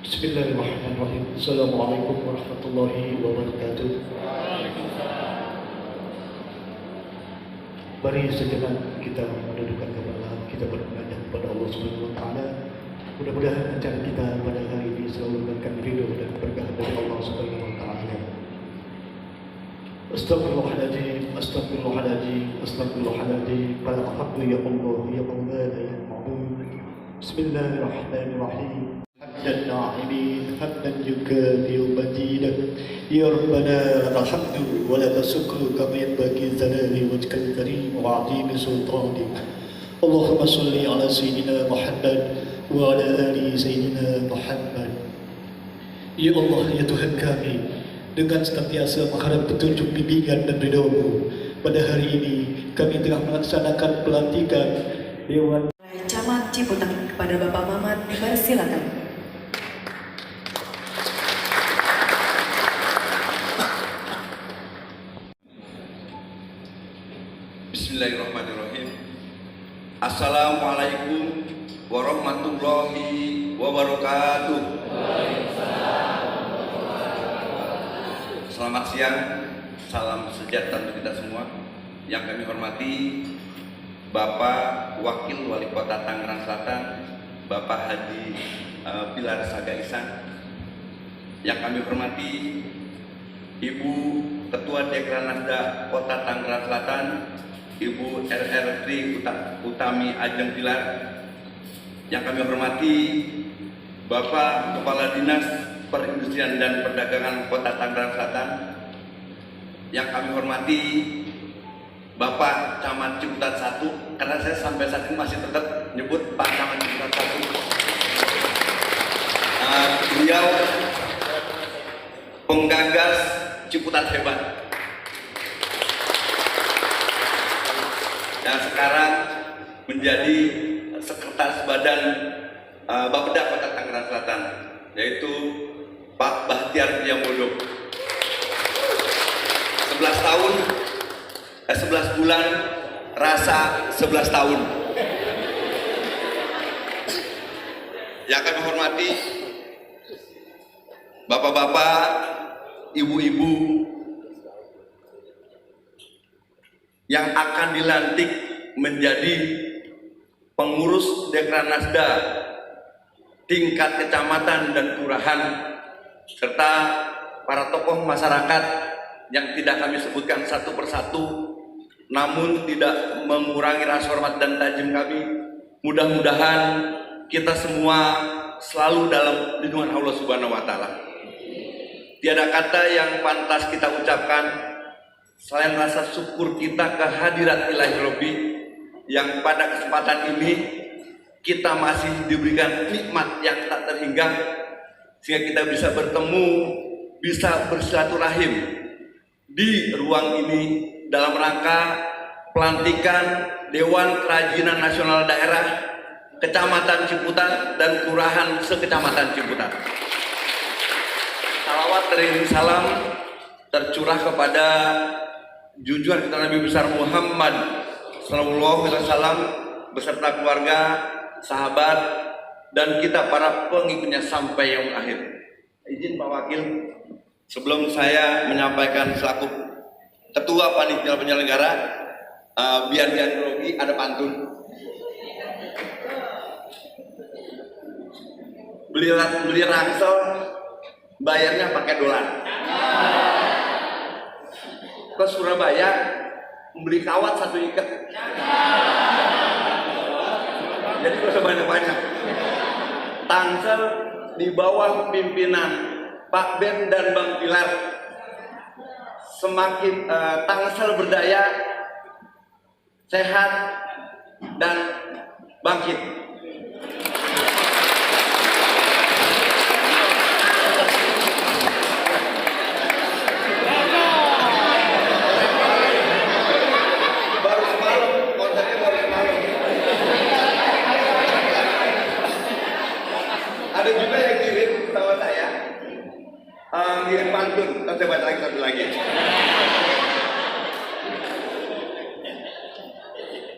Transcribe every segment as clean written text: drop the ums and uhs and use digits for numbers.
Bismillahirrahmanirrahim. Assalamualaikum warahmatullahi wabarakatuh. Mari sejenak kita mendudukkan kepala, kita bermunajat kepada Allah Subhanahu wa taala. Mudah-mudahan acara kita pada hari ini selalu mendapatkan ridho dan berkah dari Allah Subhanahu wa taala. Astagfirullahaladzim, astagfirullahaladzim, astagfirullahaladzim. Qala haqqu ya Allah, ya Maulana, ya Ma'bud. Bismillahirrahmanirrahim. Hamdan na'imin, hamdan yukafi'u majidah. Ya Rabbana alhamdu wa laka syukru kama yanbaghi jalali wajhikal karim wa 'azimi sultanik. Allahumma shalli ala sayyidina Muhammad wa ala ali sayyidina Muhammad. Ya Allah, ya Tuhan kami, dengan senantiasa mengharap petunjuk bimbingan dan ridho-Mu, pada hari ini kami telah melaksanakan pelantikan Dewan Camat Ciputat kepada Bapak Mamat, dipersilakan. Bismillahirrahmanirrahim. Assalamualaikum warahmatullahi wabarakatuh. Selamat siang, salam sejahtera untuk kita semua. Yang kami hormati Bapak Wakil Wali Kota Tangerang Selatan, Bapak Haji Pilar Saga Ihsan. Yang kami hormati Ibu Ketua Dekranasda Kota Tangerang Selatan, Ibu RRT Utami Ajeng Pilar. Yang kami hormati Bapak Kepala Dinas Perindustrian dan Perdagangan Kota Tangerang Selatan. Yang kami hormati Bapak Camat Ciputat 1, karena saya sampai saat ini masih tetap menyebut Pak Camat Ciputat 1. Beliau penggagas Ciputat hebat. Dan sekarang menjadi Sekretaris Badan Bapeda Kota Tangerang Selatan, yaitu Pak Bahtiar Priambodo. 11 bulan rasa 11 tahun. Yang kami hormati Bapak-bapak, Ibu-ibu yang akan dilantik menjadi pengurus Dekranasda tingkat kecamatan dan kelurahan, serta para tokoh masyarakat yang tidak kami sebutkan satu persatu, namun tidak mengurangi rasa hormat dan tajam kami. Mudah-mudahan kita semua selalu dalam lindungan Allah Subhanahu wa taala. Tiada kata yang pantas kita ucapkan selain rasa syukur kita kehadirat Ilahi Robbi, yang pada kesempatan ini kita masih diberikan nikmat yang tak terhingga, sehingga kita bisa bertemu, bisa bersilaturahim di ruang ini dalam rangka pelantikan Dewan Kerajinan Nasional Daerah Kecamatan Ciputat dan Kelurahan sekecamatan Ciputat. Salawat teriring salam tercurah kepada junjungan kita Nabi besar Muhammad Sallallahu Alaihi Wasallam beserta keluarga, sahabat, dan kita para pengikutnya sampai yang akhir. Izin Pak Wakil, sebelum saya menyampaikan selaku Ketua Panitia Penyelenggara, biar grogi ada pantun. Beli ransel, bayarnya pakai dolar. Ke Surabaya, beli kawat 1 ikat. Jadi gak usah banyak-banyak. Tangsel di bawah pimpinan Pak Ben dan Bang Pilar, semakin Tangsel berdaya, sehat, dan bangkit. Baru semalam, konsernya baru semalam. Ada juga yang kirim sama saya, ngirim pantun. Nanti saya baca lagi satu lagi.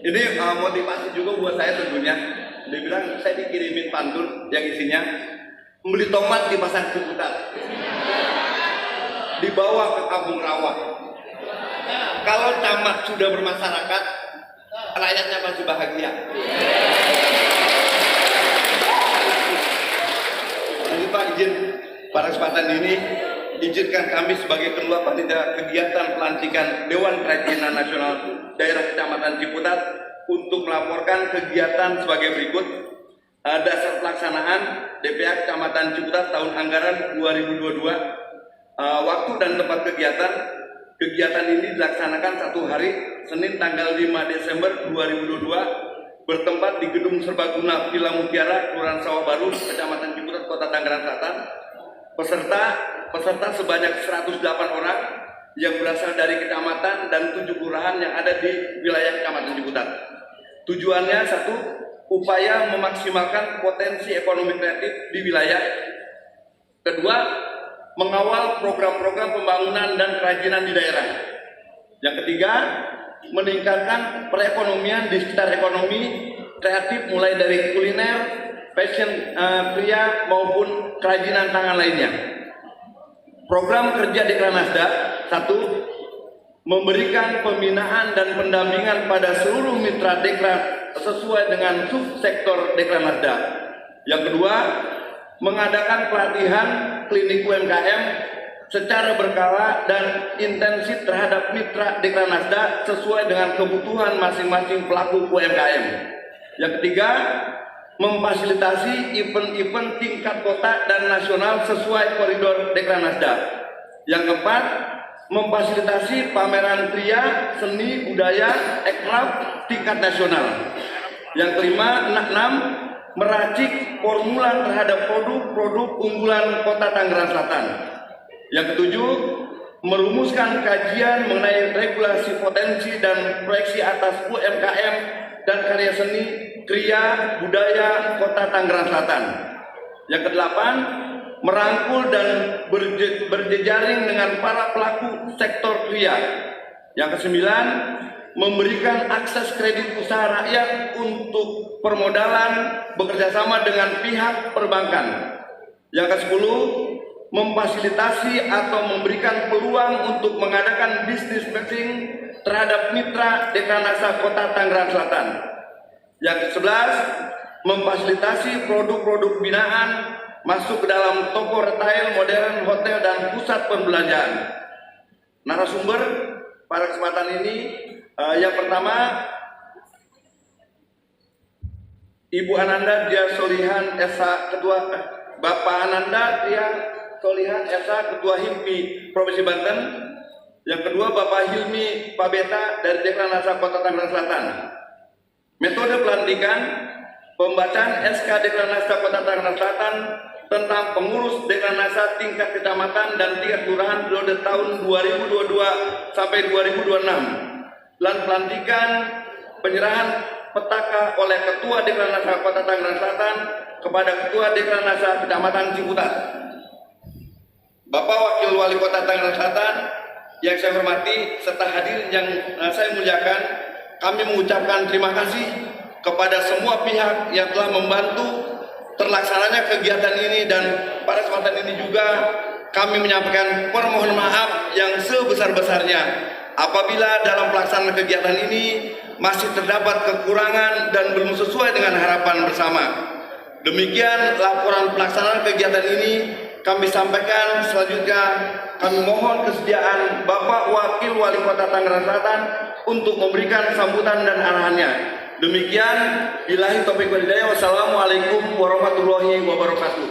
Ini motivasi juga buat saya tentunya. Dia bilang saya dikirimin pantun yang isinya membeli tomat di pasar Ciputat, dibawa ke kampung rawa. Kalau camat sudah bermasyarakat, rakyatnya pasti bahagia. Jadi Pak, izin pada kesempatan ini izinkan kami sebagai ketua panitia kegiatan pelantikan Dewan Kerajinan Nasional Daerah Kecamatan Ciputat untuk melaporkan kegiatan sebagai berikut. Dasar pelaksanaan DPA Kecamatan Ciputat tahun anggaran 2022. Waktu dan tempat kegiatan. Kegiatan ini dilaksanakan 1 hari, Senin tanggal 5 Desember 2022, bertempat di Gedung Serbaguna Villa Mutiara, Kelurahan Sawah Baru, Kecamatan Ciputat, Kota Tangerang Selatan. Peserta sebanyak 108 orang yang berasal dari kecamatan dan 7 kelurahan yang ada di wilayah Kecamatan Ciputat. Tujuannya 1, upaya memaksimalkan potensi ekonomi kreatif di wilayah. Kedua, mengawal program-program pembangunan dan kerajinan di daerah. Yang ketiga, meningkatkan perekonomian di sekitar ekonomi kreatif mulai dari kuliner, fashion pria maupun kerajinan tangan lainnya. Program kerja Dekranasda 1, memberikan pembinaan dan pendampingan pada seluruh mitra Dekran sesuai dengan subsektor Dekranasda. Yang kedua, mengadakan pelatihan klinik UMKM secara berkala dan intensif terhadap mitra Dekranasda sesuai dengan kebutuhan masing-masing pelaku UMKM. Yang ketiga, memfasilitasi event-event tingkat kota dan nasional sesuai koridor Dekranasda. Yang keempat, memfasilitasi pameran kria, seni, budaya, ekraf tingkat nasional. Yang kelima, 6, meracik formula terhadap produk-produk unggulan Kota Tangerang Selatan. Yang ketujuh, merumuskan kajian mengenai regulasi potensi dan proyeksi atas UMKM dan karya seni, kria, budaya Kota Tangerang Selatan. Yang kedelapan, merangkul dan berjejaring dengan para pelaku sektor kria. Yang kesembilan, memberikan akses kredit usaha rakyat untuk permodalan bekerjasama dengan pihak perbankan. Yang ke-10, memfasilitasi atau memberikan peluang untuk mengadakan bisnis matching terhadap mitra Dekranasda Kota Tangerang Selatan. Yang ke-11, memfasilitasi produk-produk binaan masuk ke dalam toko retail, modern, hotel, dan pusat perbelanjaan. Narasumber pada kesempatan ini yang pertama, Ibu Ananda Dia Solihan Esa Ketua Bapak Ananda Dia Solihan Esa Ketua HIMPI Provinsi Banten. Yang kedua, Bapak Hilmi Pabeta dari Dekranasda Kota Tangerang Selatan. Metode pelantikan, pembacaan SK Dekranasda Kota Tangerang Selatan tentang pengurus Dekranasda tingkat kecamatan dan tingkat kelurahan periode tahun 2022 sampai 2026. Dan pelantikan penyerahan petaka oleh Ketua Dekranasda Kota Tangerang Selatan kepada Ketua Dekranasda Kecamatan Ciputat. Bapak Wakil Wali Kota Tangerang Selatan yang saya hormati serta hadirin yang saya muliakan, kami mengucapkan terima kasih kepada semua pihak yang telah membantu terlaksananya kegiatan ini, dan pada kesempatan ini juga kami menyampaikan permohonan maaf yang sebesar-besarnya apabila dalam pelaksanaan kegiatan ini masih terdapat kekurangan dan belum sesuai dengan harapan bersama. Demikian laporan pelaksanaan kegiatan ini kami sampaikan. Selanjutnya kami mohon kesediaan Bapak Wakil Wali Kota Tangerang Selatan untuk memberikan sambutan dan arahannya. Demikian, billahi taufiq wal hidayah. Wassalamualaikum warahmatullahi wabarakatuh.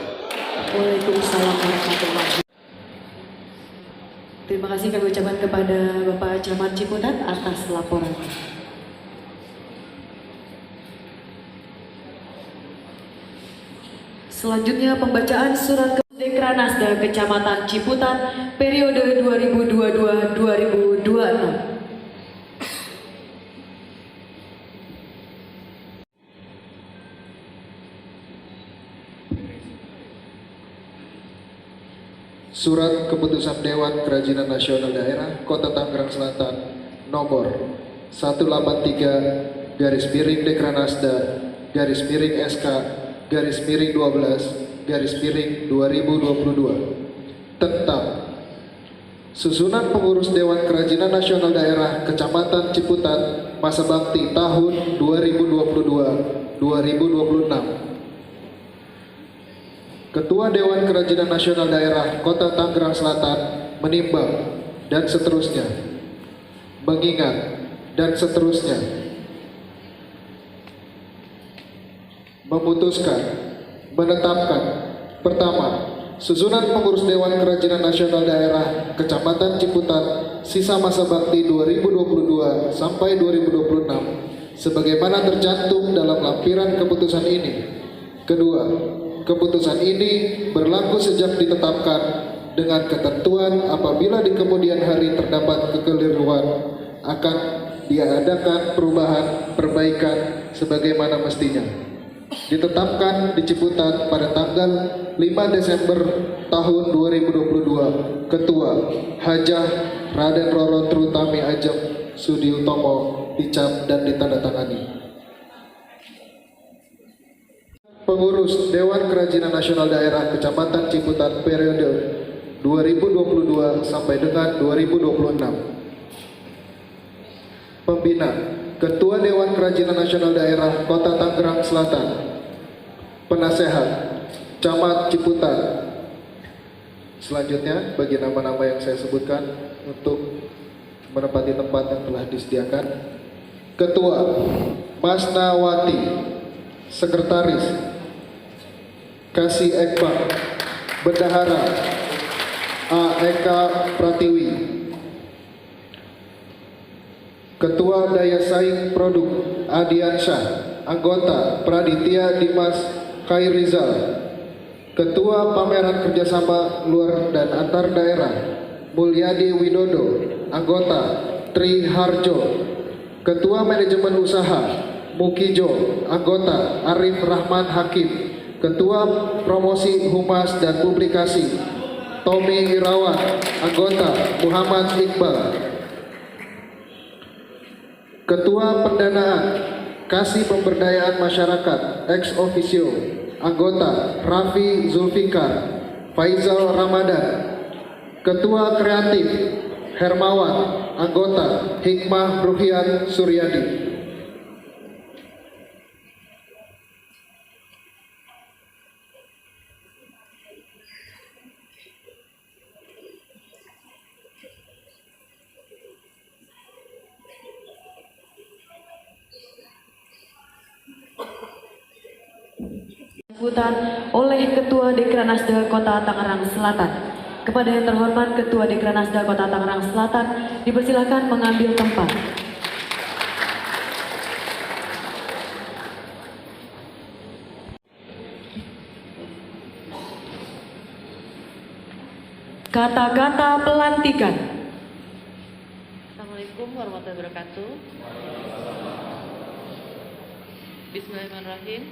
Waalaikumsalam warahmatullahi. Terima kasih kami ucapkan kepada Bapak Camat Ciputat atas laporan. Selanjutnya pembacaan surat Dekranasda Kecamatan Ciputat periode 2022-2026. Surat Keputusan Dewan Kerajinan Nasional Daerah Kota Tangerang Selatan nomor 183 garis miring Dekranasda, garis miring SK, garis miring 12, garis miring 2022 tentang susunan pengurus Dewan Kerajinan Nasional Daerah Kecamatan Ciputat masa bakti tahun 2022-2026. Ketua Dewan Kerajinan Nasional Daerah Kota Tangerang Selatan menimbang dan seterusnya, mengingat dan seterusnya, memutuskan, menetapkan. Pertama, susunan pengurus Dewan Kerajinan Nasional Daerah Kecamatan Ciputat sisa masa bakti 2022 sampai 2026 sebagaimana tercantum dalam lampiran keputusan ini. Kedua, keputusan ini berlaku sejak ditetapkan dengan ketentuan apabila di kemudian hari terdapat kekeliruan akan diadakan perubahan perbaikan sebagaimana mestinya. Ditetapkan di Ciputat pada tanggal 5 Desember tahun 2022. Ketua Hajah Raden Roro Trutami Ajeng Sudiutomo dicap dan ditandatangani. Pengurus Dewan Kerajinan Nasional Daerah Kecamatan Ciputat periode 2022 sampai dengan 2026. Pembina Ketua Dewan Kerajinan Nasional Daerah Kota Tangerang Selatan. Penasehat Camat Ciputat. Selanjutnya bagi nama-nama yang saya sebutkan untuk menempati tempat yang telah disediakan. Ketua Masnawati. Sekretaris Kasih Ekbang. Bendahara A. Eka Pratiwi. Ketua Daya Saing Produk Adiansyah. Anggota Praditya Dimas Khairizal. Ketua Pameran Kerjasama Luar dan Antar Daerah Mulyadi Widodo. Anggota Tri Harjo. Ketua Manajemen Usaha Mukijo. Anggota Arif Rahman Hakim. Ketua Promosi Humas dan Publikasi Tommy Irawan. Anggota Muhammad Iqbal. Ketua Pendanaan Kasih Pemberdayaan Masyarakat ex officio. Anggota Raffi Zulfikar Faizal Ramadan. Ketua Kreatif Hermawan. Anggota Hikmah Ruhian Suryadi. Oleh Ketua Dekranasda Kota Tangerang Selatan. Kepada yang terhormat Ketua Dekranasda Kota Tangerang Selatan dipersilakan mengambil tempat. Kata-kata pelantikan. Assalamualaikum warahmatullahi wabarakatuh. Bismillahirrahmanirrahim.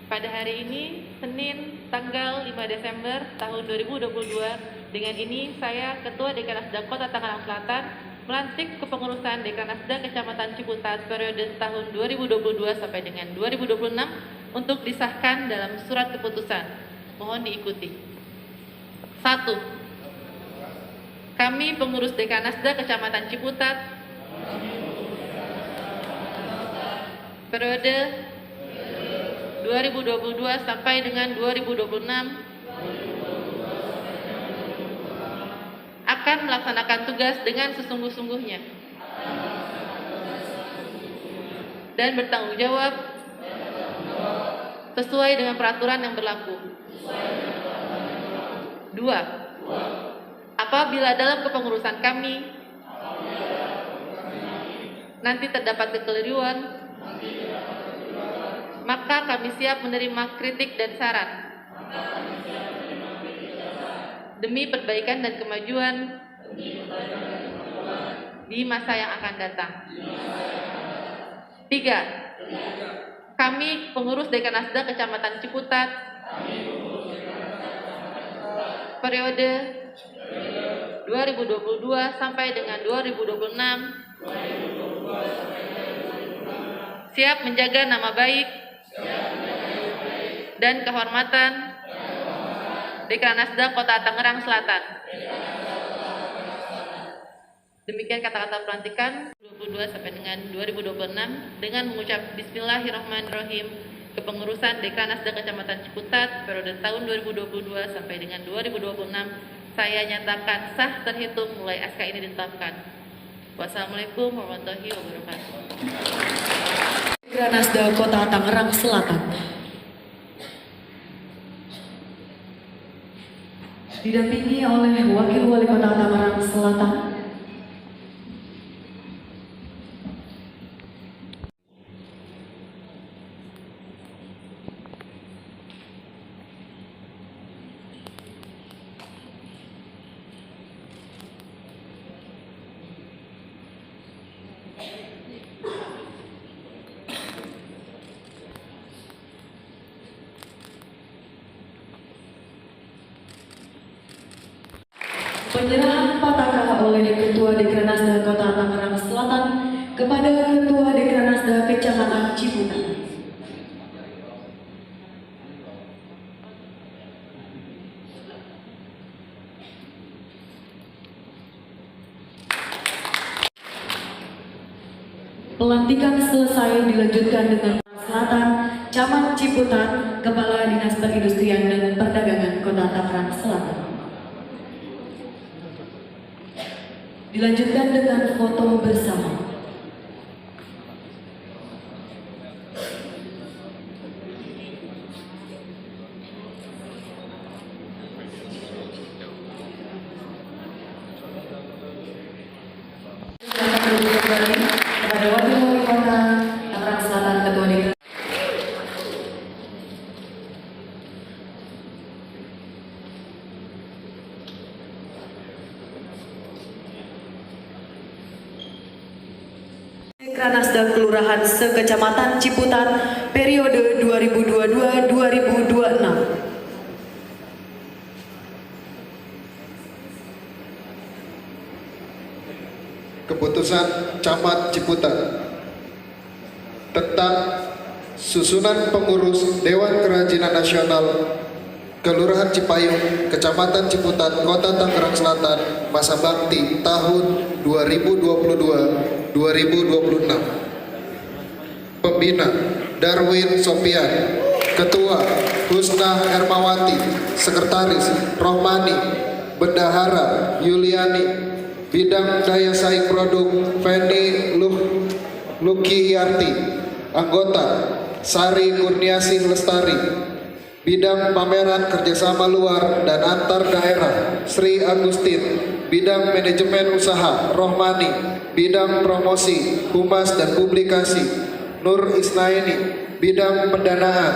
Pada hari ini, Senin, tanggal 5 Desember tahun 2022, dengan ini saya, Ketua Dekranasda Kota Tangerang Selatan, melantik kepengurusan Dekranasda Kecamatan Ciputat periode tahun 2022 sampai dengan 2026 untuk disahkan dalam surat keputusan. Mohon diikuti. 1. Kami pengurus Dekranasda Kecamatan Ciputat periode 2022 sampai dengan 2026 akan melaksanakan tugas dengan sesungguh-sungguhnya dan bertanggung jawab sesuai dengan peraturan yang berlaku. 2. Apabila dalam kepengurusan kami nanti terdapat kekeliruan, maka kami siap menerima kritik dan saran demi perbaikan dan kemajuan di masa yang akan datang. 3. Kami pengurus Dekranasda Kecamatan Ciputat periode 2022 sampai dengan 2026 siap menjaga nama baik dan kehormatan Dekranasda Kota Tangerang Selatan. Demikian kata-kata pelantikan 2022 sampai dengan 2026 dengan mengucap Bismillahirrahmanirrahim kepengurusan Dekranasda Kecamatan Ciputat periode tahun 2022 sampai dengan 2026 saya nyatakan sah terhitung mulai SK ini ditetapkan. Wassalamualaikum warahmatullahi wabarakatuh. Dekranasda Kota Tangerang Selatan didampingi oleh Wakil Wali Kota Tangerang Selatan, penyerahan pataka oleh Ketua Dekranasda Kota Tangerang Selatan kepada Ketua Dekranasda Kecamatan Ciputat. Pelantikan selesai dilanjutkan dengan Selatan, Camat Ciputat, Kepala Dinas Perindustrian dan Perdagangan Kota Tangerang Selatan. Dilanjutkan dengan foto bersama. Silakan duduk kembali kepada Wakil Wali Kota Tangerang Selatan, Ketua DKI. Dekranasda Kelurahan Sekecamatan Ciputat periode 2022-2026. Keputusan Camat Ciputat tentang susunan pengurus Dewan Kerajinan Nasional Kelurahan Cipayung, Kecamatan Ciputat, Kota Tangerang Selatan, masa bakti tahun 2022-2026. Pembina Darwin Sofian, Ketua Husna Hermawati, Sekretaris Rohmani, Bendahara Yuliani, Bidang Daya Saing Produk Fendi Lukiyarti, Anggota Sari Kurniasih Lestari, Bidang Pameran Kerjasama Luar dan Antar Daerah Sri Agustin, Bidang Manajemen Usaha Rohmani, Bidang Promosi, Humas dan Publikasi Nur Isnaini, Bidang Pendanaan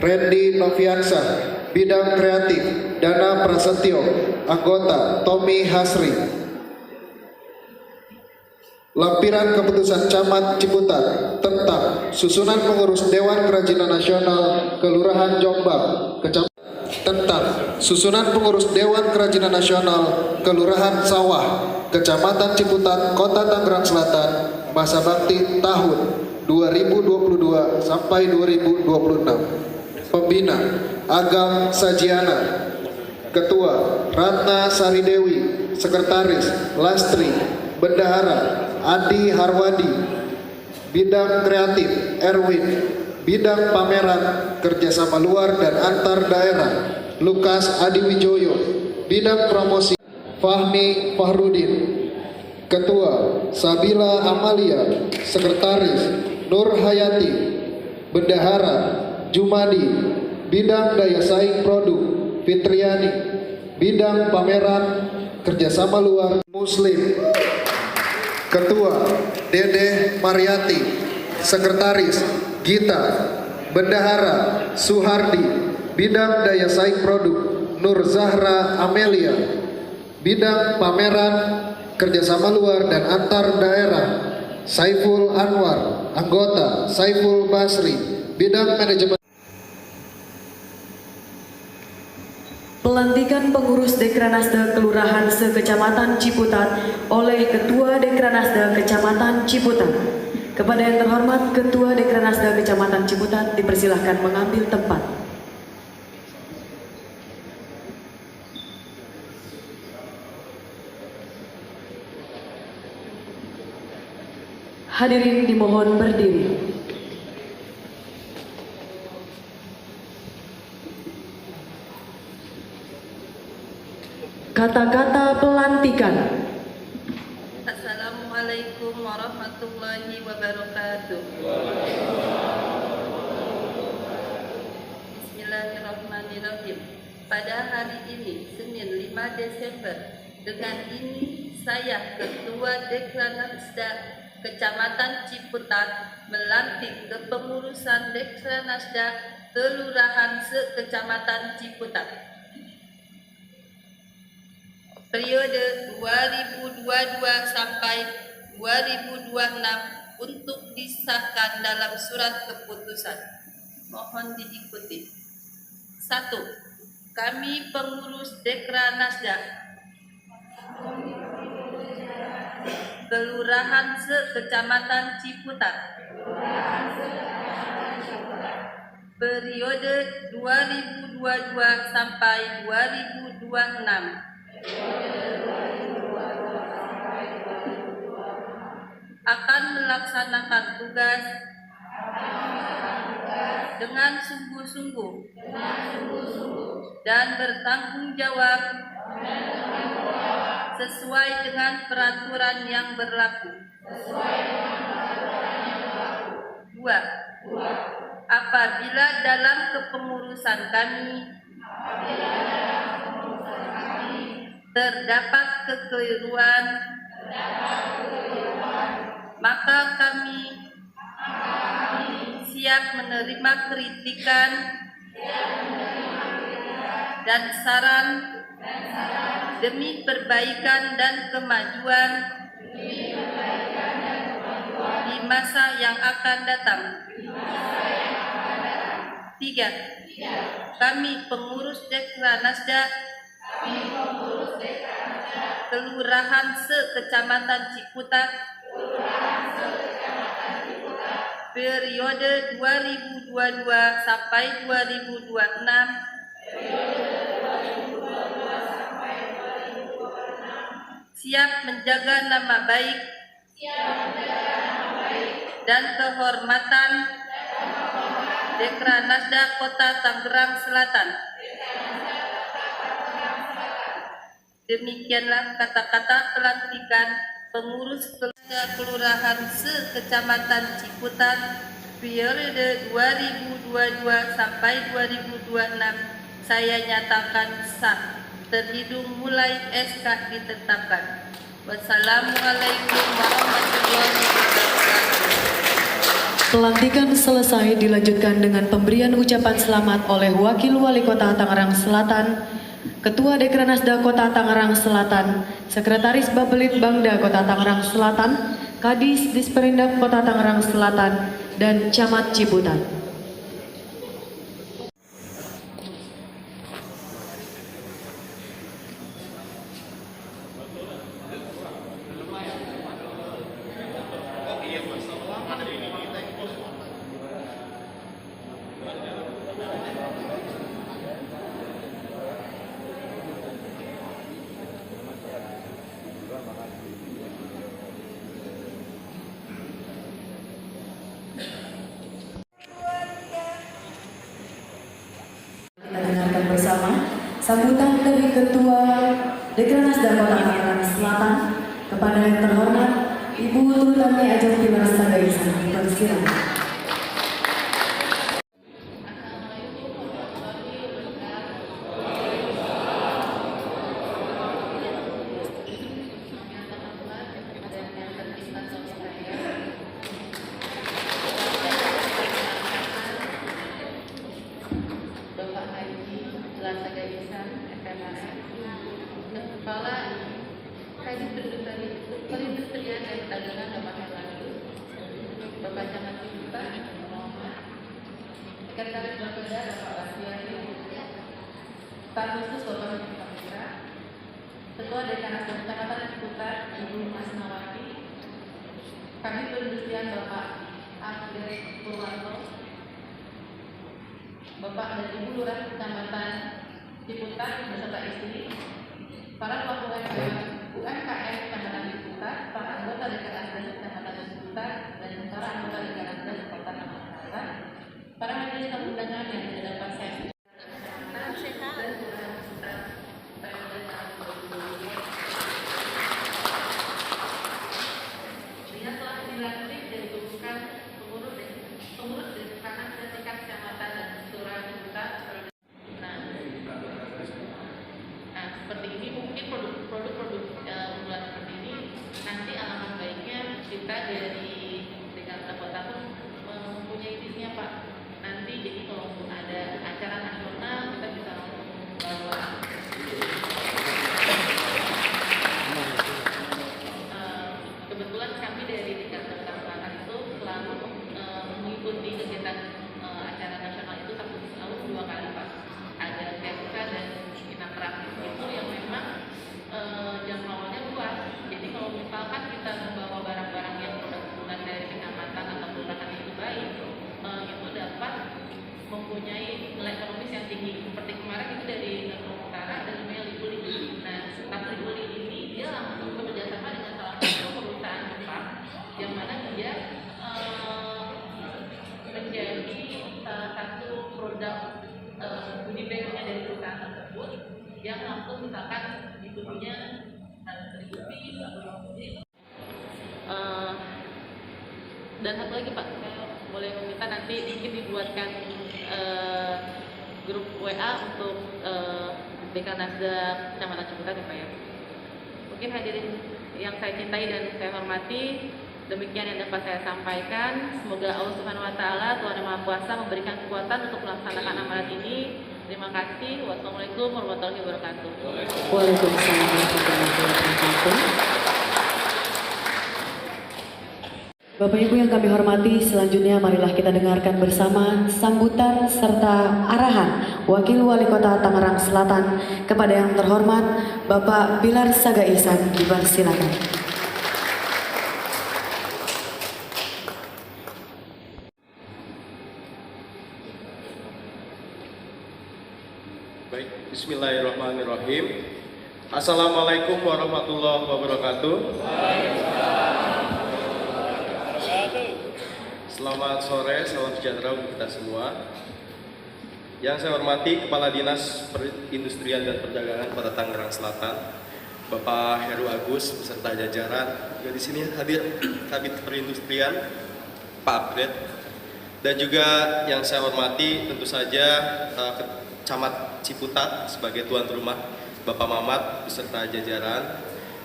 Randy Noviansa, Bidang Kreatif Dana Prasetyo, Anggota Tommy Hasri. Lampiran keputusan Camat Ciputat tentang susunan pengurus Dewan Kerajinan Nasional Kelurahan Jombang, tentang susunan pengurus Dewan Kerajinan Nasional Kelurahan Sawah, Kecamatan Ciputat, Kota Tangerang Selatan, masa bakti tahun 2022 sampai 2026. Pembina Agam Sajiana, Ketua Ratna Saridewi, Sekretaris Lastri, Bendahara Adi Harwadi, Bidang Kreatif Erwin, Bidang Pameran Kerjasama Luar dan Antar Daerah Lukas Adiwijoyo, Bidang Promosi Fahmi Fahrudin, Ketua Sabila Amalia, Sekretaris Nur Hayati, Bendahara Jumadi, Bidang Daya Saing Produk Fitriani, Bidang Pameran Kerjasama Luar Muslim, Ketua Dede Mariati, Sekretaris Gita, Bendahara Suhardi, Bidang Daya Saing Produk Nur Zahra Amelia, Bidang Pameran Kerjasama Luar dan Antar Daerah Saiful Anwar, Anggota Saiful Basri, Bidang Manajemen. Pelantikan pengurus Dekranasda Kelurahan Sekecamatan Ciputat oleh Ketua Dekranasda Kecamatan Ciputat. Kepada yang terhormat Ketua Dekranasda Kecamatan Ciputat dipersilahkan mengambil tempat. Hadirin dimohon berdiri. Kata-kata pelantikan. Assalamualaikum warahmatullahi wabarakatuh. Bismillahirrahmanirrahim. Pada hari ini, Senin 5 Desember, dengan ini saya Ketua Dekranasda Kecamatan Ciputat melantik kepengurusan Dekranasda Kelurahan se-Kecamatan Ciputat. Periode 2022 sampai 2026 untuk disahkan dalam surat keputusan. Mohon diikuti. 1. Kami pengurus Dekranasda Kelurahan se-Kecamatan Ciputat. Periode 2022 sampai 2026. Akan melaksanakan tugas dengan sungguh-sungguh dan bertanggung jawab sesuai dengan peraturan yang berlaku. 2. Apabila dalam kepengurusan kami terdapat kekeliruan, maka kami siap menerima kritikan dan saran demi perbaikan dan kemajuan di masa yang akan datang. 3. Kami pengurus Dekranasda Kelurahan se-Kecamatan Ciputat periode 2022 sampai 2026 siap menjaga nama baik dan kehormatan Dekranasda Kota Tangerang Selatan. Demikianlah kata-kata pelantikan pengurus Kelurahan se-Kecamatan Ciputat periode 2022 sampai 2026 saya nyatakan sah. Terhitung mulai SK ditetapkan. Wassalamualaikum warahmatullahi wabarakatuh. Pelantikan selesai dilanjutkan dengan pemberian ucapan selamat oleh Wakil Wali Kota Tangerang Selatan, Ketua Dekranasda Kota Tangerang Selatan, Sekretaris Bapelit Bangda Kota Tangerang Selatan, Kadis Disperindak Kota Tangerang Selatan, dan Camat Ciputat. Dengarkan bersama sambutan dari Ketua Dekranasda Kota Tangerang Selatan kepada yang terhormat Ibu Turutani Ajeng Pilar Sagaisa. Persilakan. Bapak Haji Sagaisa, FMAS, dan Kepala Kadis Perindustrian dan Perdagangan Bapak Herlando, Bapak Camat Ciputat, Sekretaris Bapeda Bapak Bastiani, Staf Khusus Bapak Haji Kamera, Ketua Dekranasda Kecamatan Ciputat Ibu Mas Nawati, Kami Perindustrian Bapak Andres Purwanto, Bapak dan Ibu Lurah Kecamatan Ciputat beserta istri, para pelaku UMKM Kecamatan Ciputat, para anggota DKRD Kecamatan Ciputat, dan para anggota DKRD Kota Tangerang Selatan, para hadirin tamu undangan yang tidak dapat saya dia telah dilantik dan dikukuhkan pengurus Dekranas dan tingkat kecamatan dan kelurahan Ciputat. Nah, seperti ini mungkin produk-produk unggulan seperti ini nanti alangkah baiknya kita dari Dekranas Kota pun mempunyai bisnya Pak. Nanti jadi kalaupun ada acara nasional kita bisa langsung bawa. Kebetulan kami dari Dekranas Selatan itu selalu mengikuti kegiatan acara nasional itu satu tahun 2 kali Pak. Ada PMK dan Inakraf itu yang memang jangkauannya luas. Jadi kalau misalkan kita membawa barang-barang yang produk unggulan dari kecamatan atau kelurahan itu baik, itu dapat mempunyai nilai ekonomis yang tinggi. Seperti kemarin itu dari Nusantara Utara dan namanya Lipuli. Nah, staff Lipuli ini dia langsung bekerjasama dengan salah satu perusahaan Jepang yang mana dia menjadi salah satu produk goodie bag-nya dari perusahaan tersebut yang langsung misalkan ditujunya dan satu lagi Pak, saya boleh meminta nanti mungkin dibuatkan grup WA untuk Dekranasda Kecamatan Ciputat ya Pak ya. Mungkin hadirin yang saya cintai dan saya hormati, demikian yang dapat saya sampaikan. Semoga Allah Subhanahu wa taala, Tuhan Yang Maha Kuasa memberikan kekuatan untuk melaksanakan amanat ini. Terima kasih. Wassalamualaikum warahmatullahi wabarakatuh. Waalaikumsalam warahmatullahi wabarakatuh. Bapak Ibu yang kami hormati, selanjutnya marilah kita dengarkan bersama sambutan serta arahan Wakil Wali Kota Tangerang Selatan kepada yang terhormat Bapak Bilar Saga Ihsan. Dipersilakan. Baik, bismillahirrahmanirrahim. Assalamualaikum warahmatullahi wabarakatuh. Selamat sore, salam sejahtera untuk kita semua. Yang saya hormati Kepala Dinas Perindustrian dan Perdagangan Kota Tangerang Selatan, Bapak Heru Agus beserta jajaran. Juga di sini hadir Kabid Perindustrian, Pak Abred. Dan juga yang saya hormati tentu saja Camat Ciputat sebagai tuan rumah, Bapak Mamat beserta jajaran.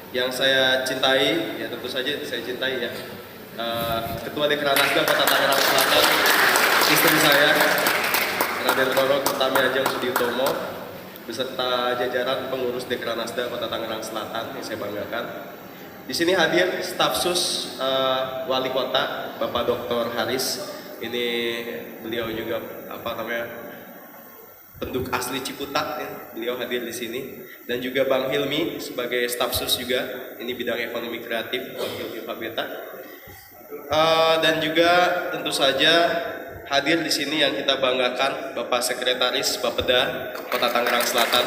Yang saya cintai, ya tentu saja saya cintai ya, Ketua Dekranasda Kota Tangerang Selatan, istri saya, Raden Roro Utami Ajeng Sudiutomo, beserta jajaran pengurus Dekranasda Kota Tangerang Selatan yang saya banggakan. Di sini hadir staf sus Wali Kota, Bapak Dr. Haris. Ini beliau juga penduduk asli Ciputat ya. Beliau hadir di sini, dan juga Bang Hilmi sebagai staf sus juga. Ini bidang ekonomi kreatif, Bang Hilmi Fabeta. Dan juga tentu saja hadir di sini yang kita banggakan Bapak Sekretaris Bapeda Kota Tangerang Selatan,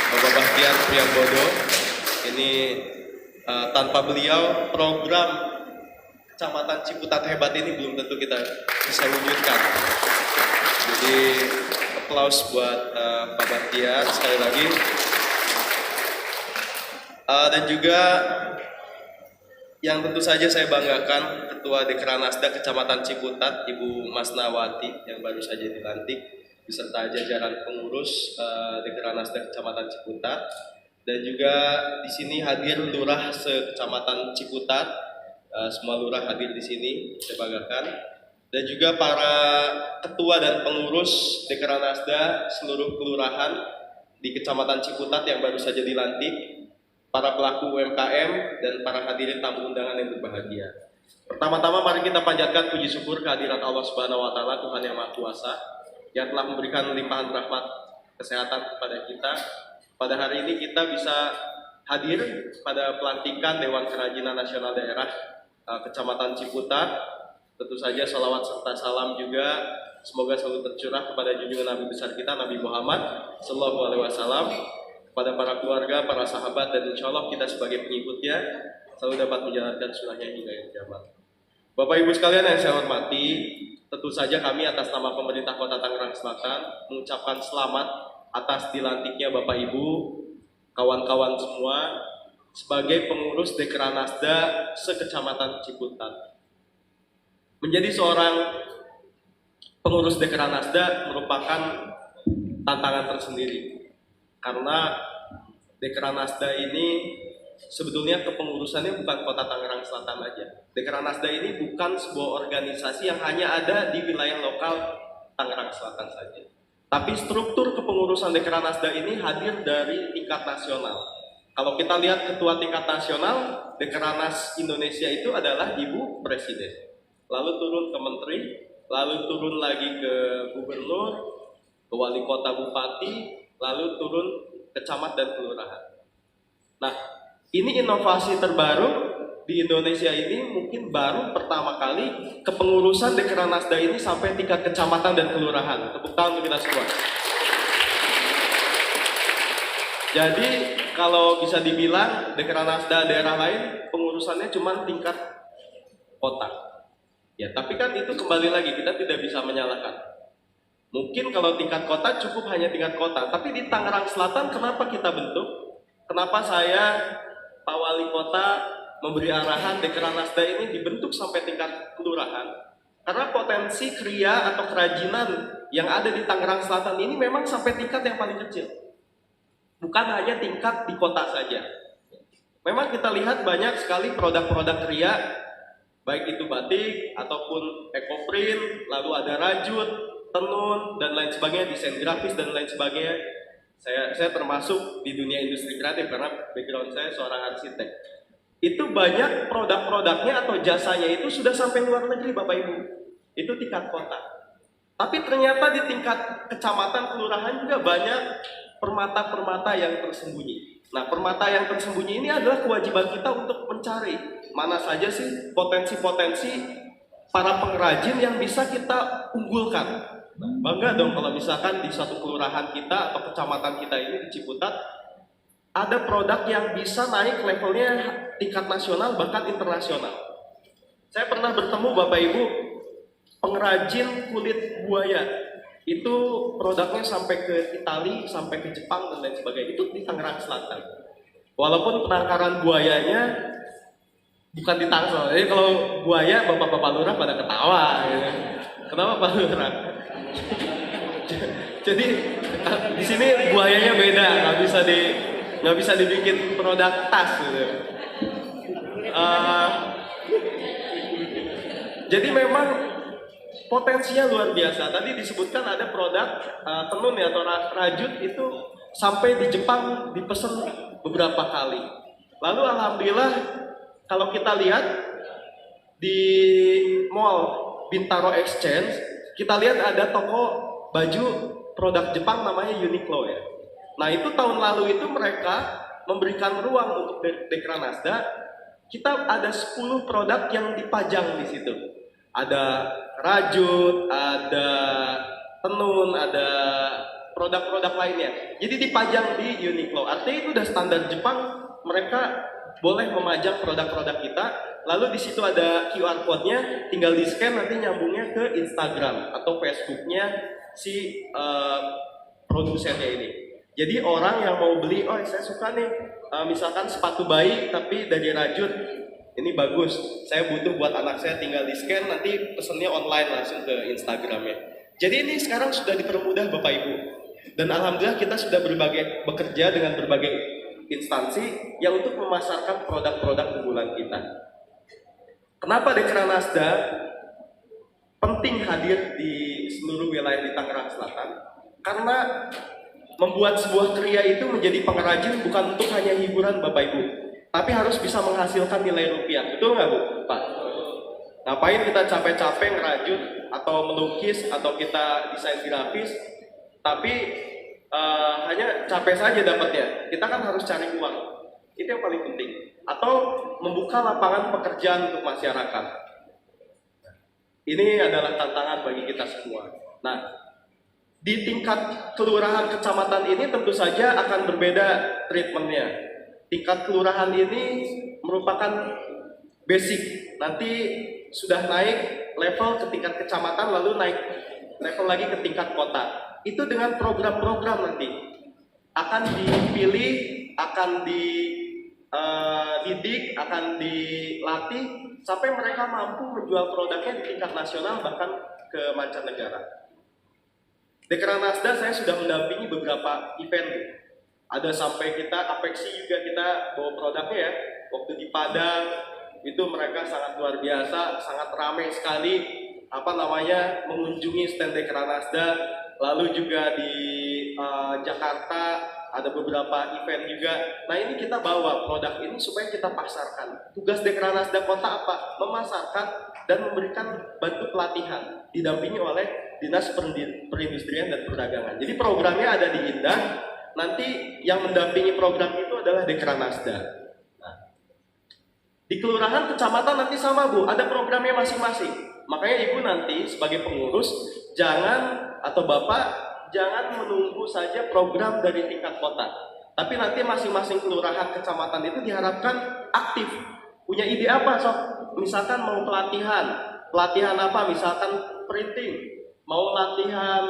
Bapak Bahtiar Priambodo. Ini tanpa beliau program Kecamatan Ciputat hebat ini belum tentu kita bisa wujudkan. Jadi aplaus buat Pak Bahtiar sekali lagi. Dan juga yang tentu saja saya banggakan Ketua Dekranasda Kecamatan Ciputat, Ibu Masnawati yang baru saja dilantik beserta jajaran pengurus Dekranasda Kecamatan Ciputat, dan juga di sini hadir lurah se-Kecamatan Ciputat, semua lurah hadir di sini, saya banggakan, dan juga para ketua dan pengurus Dekranasda seluruh kelurahan di Kecamatan Ciputat yang baru saja dilantik, para pelaku UMKM, dan para hadirin tamu undangan yang berbahagia. Pertama-tama mari kita panjatkan puji syukur kehadiran Allah Subhanahu wa taala, Tuhan Yang Maha Kuasa, yang telah memberikan limpahan rahmat kesehatan kepada kita. Pada hari ini kita bisa hadir pada pelantikan Dewan Kerajinan Nasional Daerah Kecamatan Ciputat. Tentu saja salawat serta salam juga semoga selalu tercurah kepada junjungan Nabi besar kita Nabi Muhammad Sallallahu Alaihi Wasallam, kepada para keluarga, para sahabat, dan insya Allah kita sebagai pengikutnya selalu dapat menjalankan sunnahnya hingga akhir zaman. Bapak Ibu sekalian yang saya hormati, tentu saja kami atas nama pemerintah Kota Tangerang Selatan mengucapkan selamat atas dilantiknya Bapak Ibu, kawan-kawan semua sebagai pengurus Dekranasda se-Kecamatan Ciputat. Menjadi seorang pengurus Dekranasda merupakan tantangan tersendiri, karena Dekranasda ini sebetulnya kepengurusannya bukan Kota Tangerang Selatan aja. Dekranasda ini bukan sebuah organisasi yang hanya ada di wilayah lokal Tangerang Selatan saja. Tapi struktur kepengurusan Dekranasda ini hadir dari tingkat nasional. Kalau kita lihat ketua tingkat nasional, Dekranas Indonesia itu adalah Ibu Presiden. Lalu turun ke menteri, lalu turun lagi ke gubernur, ke wali kota, bupati, lalu turun ke camat dan kelurahan. Nah, ini inovasi terbaru di Indonesia ini, mungkin baru pertama kali kepengurusan Dekranasda ini sampai tingkat kecamatan dan kelurahan. Tepuk tangan untuk kita semua. Jadi kalau bisa dibilang Dekranasda daerah lain pengurusannya cuma tingkat kota. Ya, tapi kan itu kembali lagi kita tidak bisa menyalahkan. Mungkin kalau tingkat kota cukup hanya tingkat kota, tapi di Tangerang Selatan kenapa kita bentuk? Kenapa saya Pak Wali Kota memberi arahan Dekranasda ini dibentuk sampai tingkat kelurahan? Karena potensi kriya atau kerajinan yang ada di Tangerang Selatan ini memang sampai tingkat yang paling kecil. Bukan hanya tingkat di kota saja. Memang kita lihat banyak sekali produk-produk kriya, baik itu batik ataupun ekoprint, lalu ada rajut, tenun, dan lain sebagainya, desain grafis dan lain sebagainya. Saya termasuk di dunia industri kreatif karena background saya seorang arsitek. Itu banyak produk-produknya atau jasanya itu sudah sampai luar negeri Bapak Ibu. Itu tingkat kota. Tapi ternyata di tingkat kecamatan, kelurahan juga banyak permata-permata yang tersembunyi. Nah, permata yang tersembunyi ini adalah kewajiban kita untuk mencari mana saja sih potensi-potensi para pengrajin yang bisa kita unggulkan. Bangga dong kalau misalkan di suatu kelurahan kita atau kecamatan kita ini di Ciputat ada produk yang bisa naik levelnya tingkat nasional bahkan internasional. Saya pernah bertemu Bapak Ibu pengrajin kulit buaya. Itu produknya sampai ke Italia, sampai ke Jepang dan lain sebagainya. Itu di Tangerang Selatan. Walaupun penangkaran buayanya bukan di Tangsel. Jadi kalau buaya bapak-bapak lurah pada ketawa gitu. Kenapa Pak Lurah? Jadi di sini buayanya beda, nggak bisa dibikin produk tas gitu. Jadi memang potensinya luar biasa. Tadi disebutkan ada produk tenun ya, atau rajut itu sampai di Jepang dipesan beberapa kali. Lalu alhamdulillah kalau kita lihat di mall Bintaro Exchange, kita lihat ada toko baju produk Jepang namanya Uniqlo ya. Nah itu tahun lalu itu mereka memberikan ruang untuk Dekranasda. Kita ada 10 produk yang dipajang di situ. Ada rajut, ada tenun, ada produk-produk lainnya. Jadi dipajang di Uniqlo. Artinya itu udah standar Jepang, mereka boleh memajang produk-produk kita. Lalu di situ ada QR code-nya, tinggal di-scan nanti nyambungnya ke Instagram atau Facebook-nya si produsennya ini. Jadi orang yang mau beli, oh saya suka nih, misalkan sepatu bayi tapi dari rajut, ini bagus, saya butuh buat anak saya, tinggal di-scan nanti pesennya online langsung ke Instagramnya. Jadi ini sekarang sudah dipermudah Bapak Ibu. Dan alhamdulillah kita sudah bekerja dengan berbagai instansi yang untuk memasarkan produk-produk unggulan kita. Kenapa Dekranasda penting hadir di seluruh wilayah di Tangerang Selatan? Karena membuat sebuah kriya itu menjadi pengrajin bukan untuk hanya hiburan Bapak Ibu, tapi harus bisa menghasilkan nilai rupiah. Betul nggak Bu? Pak? Ngapain kita capek-capek ngerajut atau melukis atau kita desain grafis, tapi hanya capek saja dapatnya. Kita kan harus cari uang. Itu yang paling penting. Atau membuka lapangan pekerjaan untuk masyarakat. Ini adalah tantangan bagi kita semua. Nah, di tingkat kelurahan kecamatan ini tentu saja akan berbeda treatmentnya. Tingkat kelurahan ini merupakan basic. Nanti sudah naik level ke tingkat kecamatan, lalu naik level lagi ke tingkat kota. Itu dengan program-program nanti akan dipilih, akan dididik, akan dilatih sampai mereka mampu menjual produknya di tingkat nasional bahkan ke mancanegara. Dekranasda saya sudah mendampingi beberapa event. Ada sampai kita Apexi juga kita bawa produknya ya. Waktu di Padang itu mereka sangat luar biasa, sangat ramai sekali mengunjungi stand Dekranasda. Lalu juga di Jakarta ada beberapa event juga. Nah, ini kita bawa produk ini supaya kita pasarkan. Tugas Dekranasda Kota apa? Memasarkan dan memberikan bantu pelatihan didampingi oleh Dinas Perindustrian dan Perdagangan. Jadi programnya ada di Indah. Nanti yang mendampingi program itu adalah Dekranasda. Nah, di kelurahan, kecamatan nanti sama Bu, ada programnya masing-masing. Makanya Ibu nanti sebagai pengurus atau Bapak jangan menunggu saja program dari tingkat kota. Tapi nanti masing-masing kelurahan, kecamatan itu diharapkan aktif. Punya ide apa sob? Misalkan mau pelatihan apa? Misalkan printing, mau latihan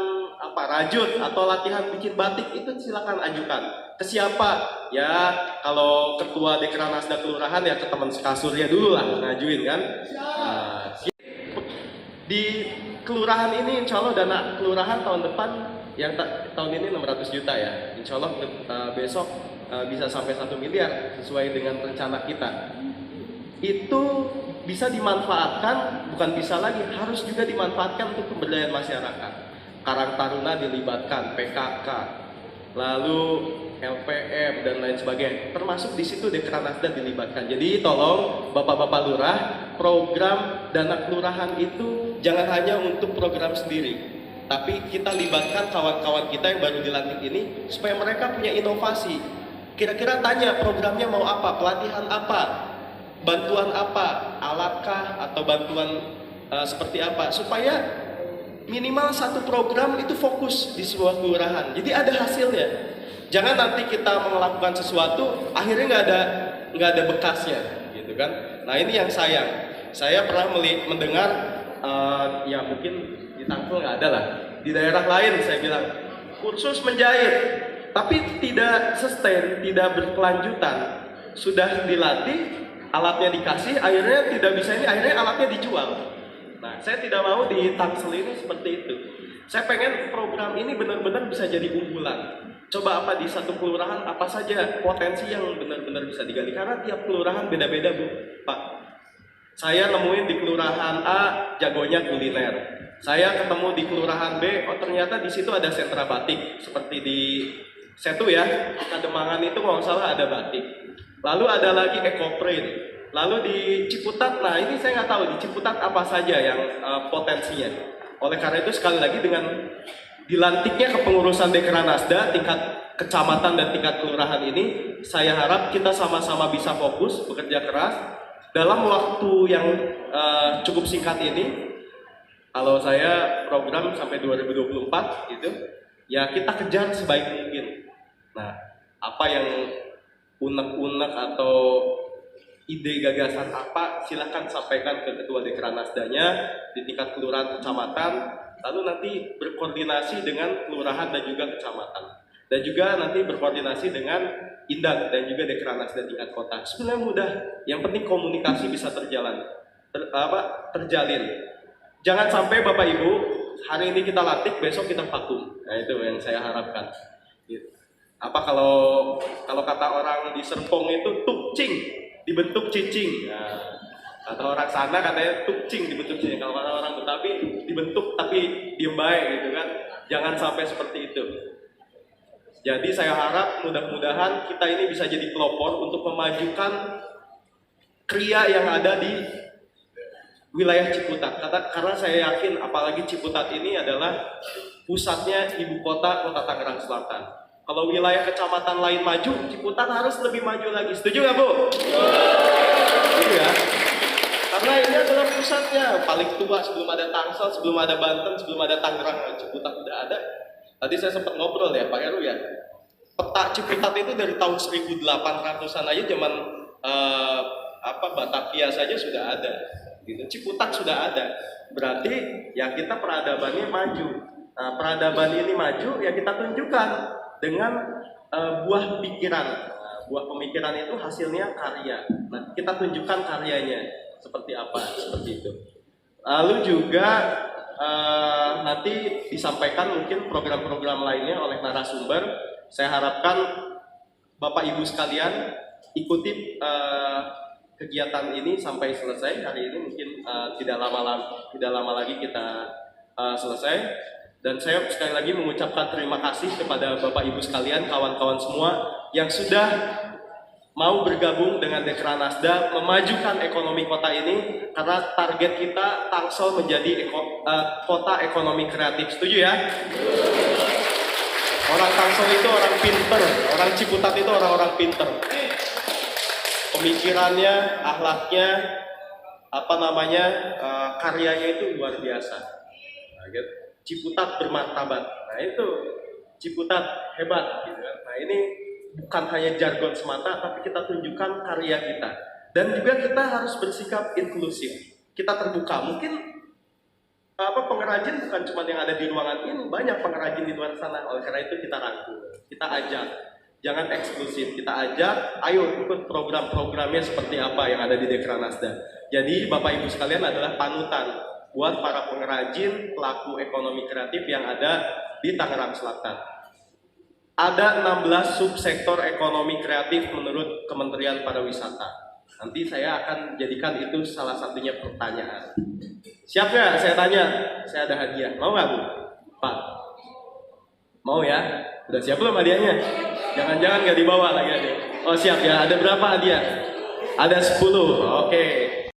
rajut atau latihan bikin batik, itu silakan ajukan. Ke siapa? Ya kalau ketua Dekranasda kelurahan ya ke teman sekasurnya dulu lah ngajuin kan. Nah, di kelurahan ini insya Allah dana kelurahan tahun depan yang tahun ini 600 juta ya. Insya Allah besok bisa sampai 1 miliar sesuai dengan rencana kita. Itu bisa dimanfaatkan, bukan bisa lagi, harus juga dimanfaatkan untuk pemberdayaan masyarakat. Karang Taruna dilibatkan, PKK, lalu LPM dan lain sebagainya. Termasuk di situ Dekranasda dilibatkan. Jadi tolong Bapak-bapak lurah, program dana kelurahan itu jangan hanya untuk program sendiri, tapi kita libatkan kawan-kawan kita yang baru dilantik ini supaya mereka punya inovasi. Kira-kira tanya programnya mau apa, pelatihan apa, bantuan apa, alatkah atau bantuan seperti apa, supaya minimal satu program itu fokus di sebuah kelurahan. Jadi ada hasilnya. Jangan nanti kita melakukan sesuatu akhirnya nggak ada bekasnya, gitu kan? Nah ini yang sayang. Saya pernah mendengar ya mungkin di Tangsel nggak ada lah. Di daerah lain saya bilang kursus menjahit, tapi tidak sustain, tidak berkelanjutan. Sudah dilatih, alatnya dikasih, akhirnya tidak bisa ini, akhirnya alatnya dijual. Nah, saya tidak mau di Tangsel ini seperti itu. Saya pengen program ini benar-benar bisa jadi unggulan. Coba apa di satu kelurahan apa saja potensi yang benar-benar bisa digali, karena tiap kelurahan beda-beda Bu, Pak. Saya nemuin di kelurahan A jagonya kuliner. Saya ketemu di kelurahan B, oh ternyata di situ ada sentra batik seperti di Setu ya, di Kademangan itu kalau nggak salah ada batik. Lalu ada lagi ekoprint. Lalu di Ciputat, nah ini saya nggak tahu di Ciputat apa saja yang potensinya. Oleh karena itu sekali lagi dengan dilantiknya kepengurusan Dekranasda tingkat kecamatan dan tingkat kelurahan ini, saya harap kita sama-sama bisa fokus bekerja keras dalam waktu yang cukup singkat ini. Kalau saya program sampai 2024 gitu, ya kita kejar sebaik mungkin. Nah, apa yang unek-unek atau ide gagasan apa, silakan sampaikan ke ketua Dekranasdanya di tingkat kelurahan kecamatan, lalu nanti berkoordinasi dengan kelurahan dan juga kecamatan, dan juga nanti berkoordinasi dengan Indah dan juga Dekranasda tingkat kota. Sebenarnya mudah, yang penting komunikasi bisa terjalin. Jangan sampai Bapak Ibu hari ini kita latih, besok kita vakum. Nah itu yang saya harapkan. Kalau kata orang di Serpong itu tukcing dibentuk cicing. Nah, kata orang sana katanya tukcing dibentuk cicing. Kalau kata orang Betawi dibentuk tapi diem baik gitu kan. Jangan sampai seperti itu. Jadi saya harap mudah-mudahan kita ini bisa jadi pelopor untuk memajukan kriya yang ada di wilayah Ciputat. Karena saya yakin apalagi Ciputat ini adalah pusatnya ibu kota Tangerang Selatan. Kalau wilayah kecamatan lain maju, Ciputat harus lebih maju lagi. Setuju nggak, Bu? Setuju ya? Karena ini adalah pusatnya, paling tua sebelum ada Tangsel, sebelum ada Banten, sebelum ada Tangerang, Ciputat udah ada. Tadi saya sempat ngobrol ya, Pak Heru ya. Peta Ciputat itu dari tahun 1800-an aja, zaman Batavia saja sudah ada. Gitu. Ciputat sudah ada. Berarti ya kita peradabannya maju. Nah, peradaban ini maju ya kita tunjukkan dengan buah pikiran. Nah, buah pemikiran itu hasilnya karya. Nah, kita tunjukkan karyanya seperti apa, seperti itu. Lalu juga nanti disampaikan mungkin program-program lainnya oleh narasumber. Saya harapkan Bapak Ibu sekalian ikuti kegiatan ini sampai selesai. Hari ini mungkin tidak lama lagi kita selesai. Dan saya sekali lagi mengucapkan terima kasih kepada Bapak Ibu sekalian, kawan-kawan semua yang sudah mau bergabung dengan Dekranasda memajukan ekonomi kota ini, karena target kita Tangsel menjadi kota ekonomi kreatif. Setuju ya? Orang Tangsel itu orang pinter, orang Ciputat itu orang-orang pinter. Pemikirannya, akhlaknya, karyanya itu luar biasa. Nah, gitu. Ciputat bermartabat. Nah itu Ciputat hebat. Gitu kan. Nah ini bukan hanya jargon semata, tapi kita tunjukkan karya kita. Dan juga kita harus bersikap inklusif. Kita terbuka. Mungkin pengrajin bukan cuma yang ada di ruangan ini, banyak pengrajin di luar sana. Oleh karena itu kita rangkul, kita ajak. Jangan eksklusif, kita ajak, ayo ikut program-programnya seperti apa yang ada di Dekranasda. Jadi Bapak Ibu sekalian adalah panutan buat para pengrajin, pelaku ekonomi kreatif yang ada di Tangerang Selatan. Ada 16 subsektor ekonomi kreatif menurut Kementerian Pariwisata. Nanti saya akan jadikan itu salah satunya pertanyaan. Siap nggak? Saya tanya, saya ada hadiah. Mau nggak, Bu? Pak? Mau ya? Udah siap belum hadiahnya? Jangan-jangan nggak dibawa lagi ada. Oh siap ya, ada berapa hadiah? Ada 10, oke.